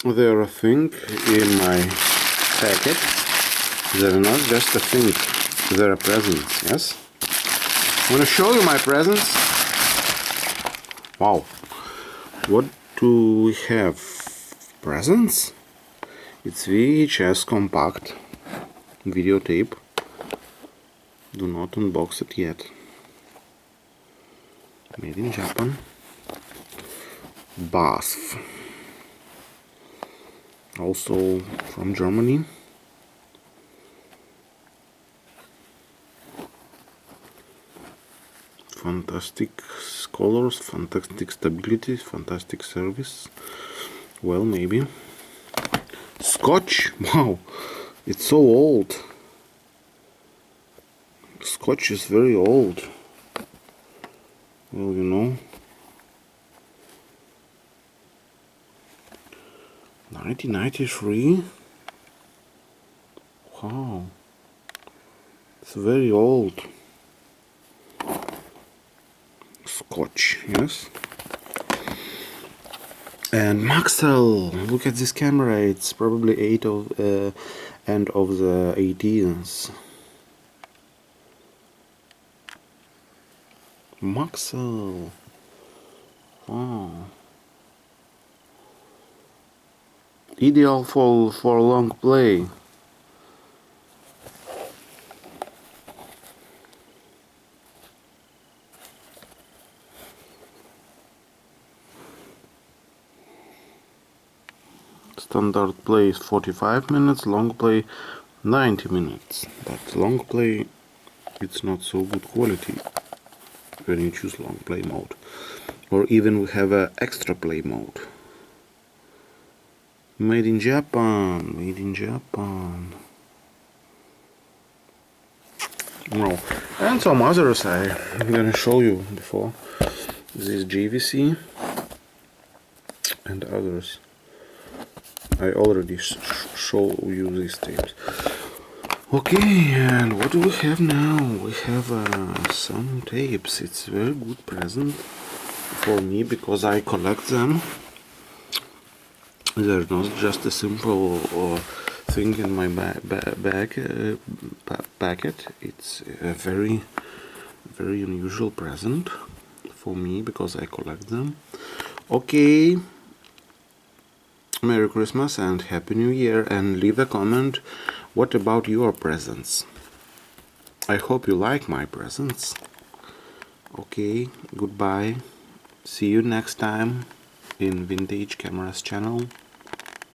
They're a thing in my packet. They're not just a thing, they're a present, yes? I'm gonna show you my presents. Wow, what do we have? Presents? It's VHS compact videotape. Do not unbox it yet. Made in Japan. Bath. Also from Germany. Fantastic colors, fantastic stability, fantastic service. Well, maybe. Scotch! Wow! It's so old. Scotch is very old. Well, you know. 1993? Wow. It's very old. Scotch, yes. And Maxell, look at this camera. It's probably end of the 18th. Maxell. Wow. Ideal for long play. Standard play is 45 minutes, long play 90 minutes. But long play, it's not so good quality when you choose long play mode. Or even we have a extra play mode. Made in Japan, made in Japan. Well, and some others I'm gonna show you before. This JVC and others. I already show you these tapes. Okay, and what do we have now? We have some tapes. It's a very good present for me because I collect them. They're not just a simple thing in my packet. It's a very unusual present for me because I collect them. Okay, Merry Christmas and Happy New Year, and leave a comment. What about your presents? I hope you like my presents. Okay, goodbye. See you next time in Vintage Cameras channel.